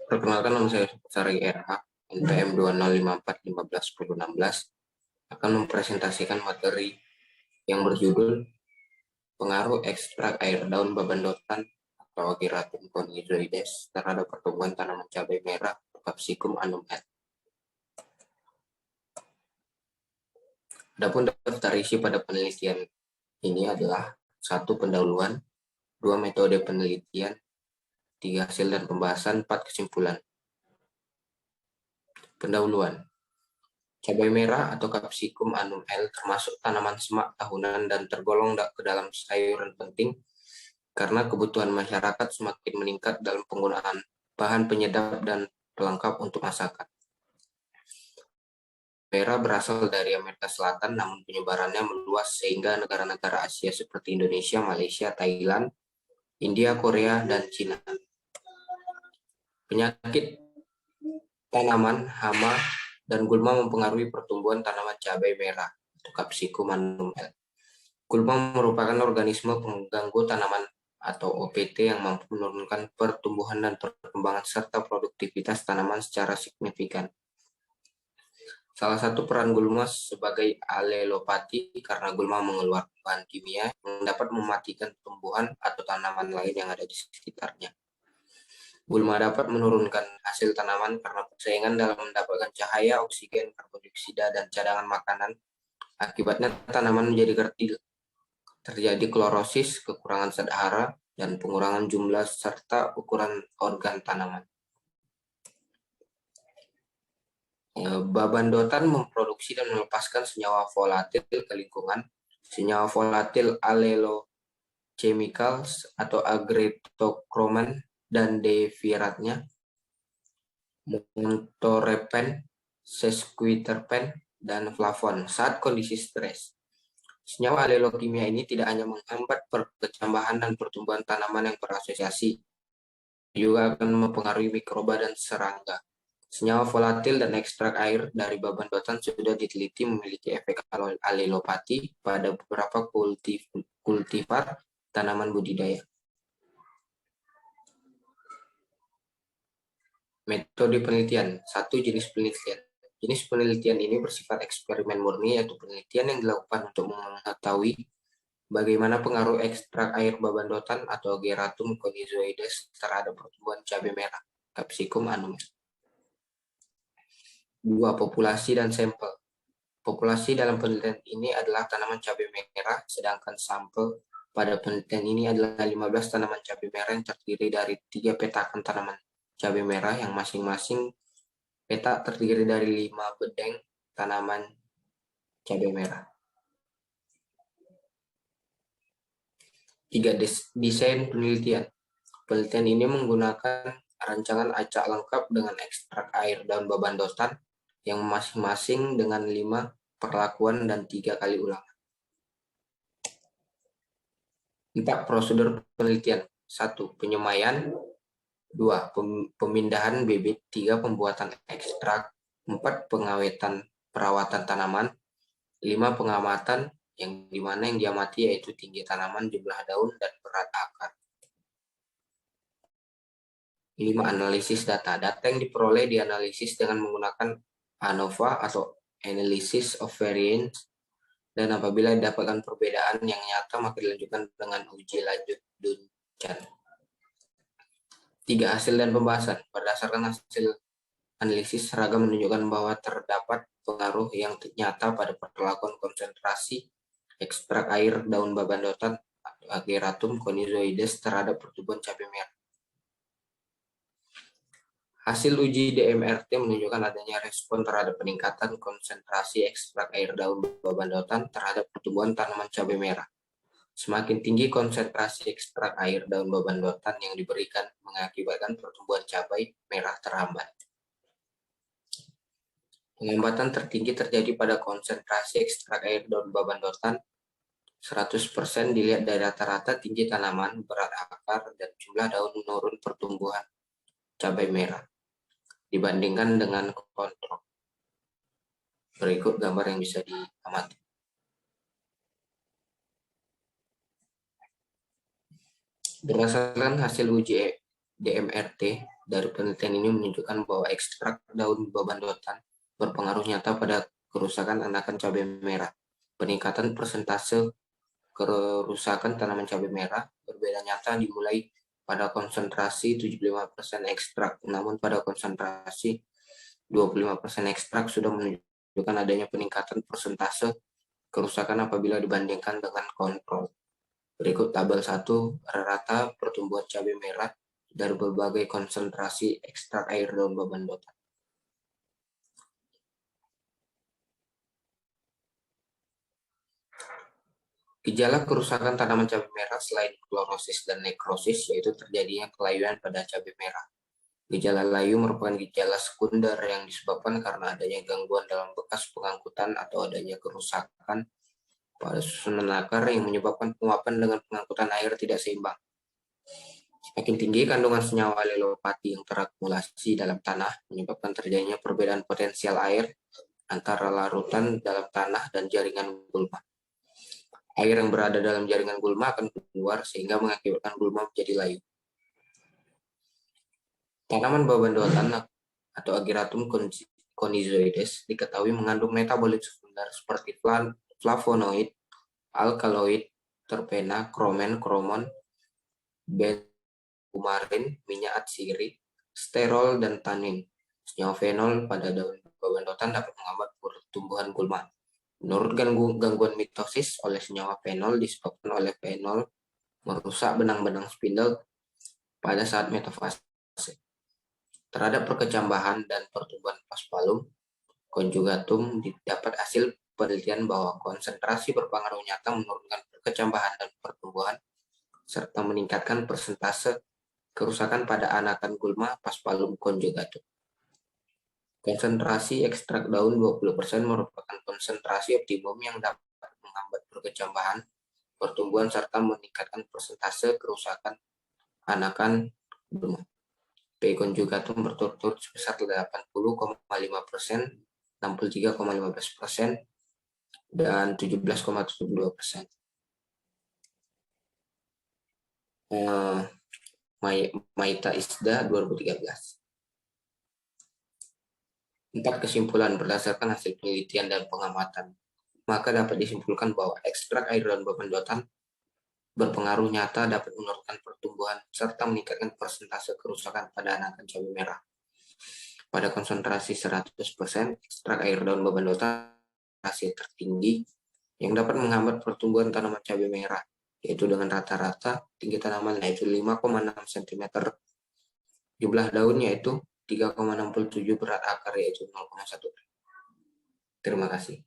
Perkenalkan, nama saya Sari RH, NPM 2054151016, akan mempresentasikan materi yang berjudul pengaruh ekstrak air daun babandotan atau Ageratum conizoides terhadap pertumbuhan tanaman cabai merah Capsicum annum L. Adapun daftar isi pada penelitian ini adalah 1. Pendahuluan, 2. Metode penelitian, 3. Hasil dan pembahasan, 4. Kesimpulan. Pendahuluan. Cabai merah atau Capsicum annum L termasuk tanaman semak tahunan dan tergolong ke dalam sayuran penting karena kebutuhan masyarakat semakin meningkat dalam penggunaan bahan penyedap dan pelengkap untuk masakan. Merah berasal dari Amerika Selatan, namun penyebarannya meluas sehingga negara-negara Asia seperti Indonesia, Malaysia, Thailand, India, Korea, dan Cina. Penyakit tanaman, hama, dan gulma mempengaruhi pertumbuhan tanaman cabai merah atau Capsicum annum L. Gulma merupakan organisme pengganggu tanaman atau OPT yang mampu menurunkan pertumbuhan dan perkembangan serta produktivitas tanaman secara signifikan. Salah satu peran gulma sebagai alelopati karena gulma mengeluarkan bahan kimia yang dapat mematikan tumbuhan atau tanaman lain yang ada di sekitarnya. Gulma dapat menurunkan hasil tanaman karena persaingan dalam mendapatkan cahaya, oksigen, karbon dioksida, dan cadangan makanan. Akibatnya tanaman menjadi kerdil. Terjadi klorosis, kekurangan zat hara, dan pengurangan jumlah serta ukuran organ tanaman. Babandotan memproduksi dan melepaskan senyawa volatil ke lingkungan. Senyawa volatil alelochemicals atau agritochroman dan deviratnya, montorepen, sesquiterpen, dan flavon saat kondisi stres. Senyawa alelokimia ini tidak hanya menghambat perkecambahan dan pertumbuhan tanaman yang berasosiasi, juga akan mempengaruhi mikroba dan serangga. Senyawa volatil dan ekstrak air dari babandotan sudah diteliti memiliki efek alelopati pada beberapa kultivar tanaman budidaya. Metode penelitian. 1. Jenis penelitian. Jenis penelitian ini bersifat eksperimen murni, yaitu penelitian yang dilakukan untuk mengetahui bagaimana pengaruh ekstrak air babandotan atau Ageratum conizoides terhadap pertumbuhan cabai merah Capsicum annum L. 2. Populasi dan sampel. Populasi dalam penelitian ini adalah tanaman cabai merah, sedangkan sampel pada penelitian ini adalah 15 tanaman cabai merah yang terdiri dari 3 petakan tanaman cabai merah yang masing-masing petak terdiri dari 5 bedeng tanaman cabai merah. 3. Desain penelitian. Penelitian ini menggunakan rancangan acak lengkap dengan ekstrak air daun babandotan yang masing-masing dengan 5 perlakuan dan 3 kali ulangan. 4. Prosedur penelitian. 1. Penyemaian. 2. Pemindahan bibit. 3. Pembuatan ekstrak. 4. Pengawetan perawatan tanaman. 5. Pengamatan, yang dimana yang diamati yaitu tinggi tanaman, jumlah daun, dan berat akar. 5. Analisis data. Data yang diperoleh dianalisis dengan menggunakan ANOVA atau Analysis of Variance, dan apabila didapatkan perbedaan yang nyata maka dilanjutkan dengan uji lanjut Duncan. 3. Hasil dan pembahasan. Berdasarkan hasil analisis, seragam menunjukkan bahwa terdapat pengaruh yang nyata pada perlakuan konsentrasi ekstrak air daun babandotan atau Ageratum conizoides terhadap pertumbuhan cabai merah. Hasil uji DMRT menunjukkan adanya respon terhadap peningkatan konsentrasi ekstrak air daun babandotan terhadap pertumbuhan tanaman cabai merah. Semakin tinggi konsentrasi ekstrak air daun babandotan yang diberikan mengakibatkan pertumbuhan cabai merah terhambat. Penghambatan tertinggi terjadi pada konsentrasi ekstrak air daun babandotan 100% dilihat dari rata-rata tinggi tanaman, berat akar, dan jumlah daun menurun pertumbuhan cabai merah dibandingkan dengan kontrol. Berikut gambar yang bisa diamati. Berdasarkan hasil uji DMRT, dari penelitian ini menunjukkan bahwa ekstrak daun babandotan berpengaruh nyata pada kerusakan anakan cabai merah. Peningkatan persentase kerusakan tanaman cabai merah berbeda nyata dimulai pada konsentrasi 75% ekstrak, namun pada konsentrasi 25% ekstrak sudah menunjukkan adanya peningkatan persentase kerusakan apabila dibandingkan dengan kontrol. Berikut tabel 1 rata pertumbuhan cabai merah dari berbagai konsentrasi ekstrak air daun babandotan. Gejala kerusakan tanaman cabai merah selain klorosis dan nekrosis yaitu terjadinya kelayuan pada cabai merah. Gejala layu merupakan gejala sekunder yang disebabkan karena adanya gangguan dalam bekas pengangkutan atau adanya kerusakan pada susunan akar yang menyebabkan penguapan dengan pengangkutan air tidak seimbang. Semakin tinggi kandungan senyawa alelopati yang terakumulasi dalam tanah menyebabkan terjadinya perbedaan potensial air antara larutan dalam tanah dan jaringan gulma. Air yang berada dalam jaringan gulma akan keluar sehingga mengakibatkan gulma menjadi layu. Tanaman babandotan atau Ageratum conizoides diketahui mengandung metabolit sekunder seperti flavonoid, alkaloid, terpena, kromen, kromon, benzokumarin, minyak atsiri, sterol, dan tanin. Senyawa fenol pada daun babandotan dapat menghambat pertumbuhan gulma. Menurut gangguan mitosis oleh senyawa fenol disebabkan oleh fenol merusak benang-benang spindle pada saat metafase. Terhadap perkecambahan dan pertumbuhan paspalum conjugatum didapat hasil penelitian bahwa konsentrasi berpengaruh nyata menurunkan perkecambahan dan pertumbuhan serta meningkatkan persentase kerusakan pada anakan gulma paspalum conjugatum. Konsentrasi ekstrak daun 20% merupakan konsentrasi optimum yang dapat menghambat perkecambahan, pertumbuhan, serta meningkatkan persentase kerusakan anakan gulma. P conjugatum berturut-turut sebesar 80,5%, 63,15%, dan 17,72%. Maita Isda 2013. 4 kesimpulan berdasarkan hasil penelitian dan pengamatan. Maka dapat disimpulkan bahwa ekstrak air daun babandotan berpengaruh nyata dapat menurunkan pertumbuhan serta meningkatkan persentase kerusakan pada anakan cabai merah. Pada konsentrasi 100%, ekstrak air daun babandotan hasil tertinggi yang dapat menghambat pertumbuhan tanaman cabai merah, yaitu dengan rata-rata tinggi tanaman yaitu 5,6 cm, jumlah daun yaitu 3,67, berat akar yaitu 0,1. Terima kasih.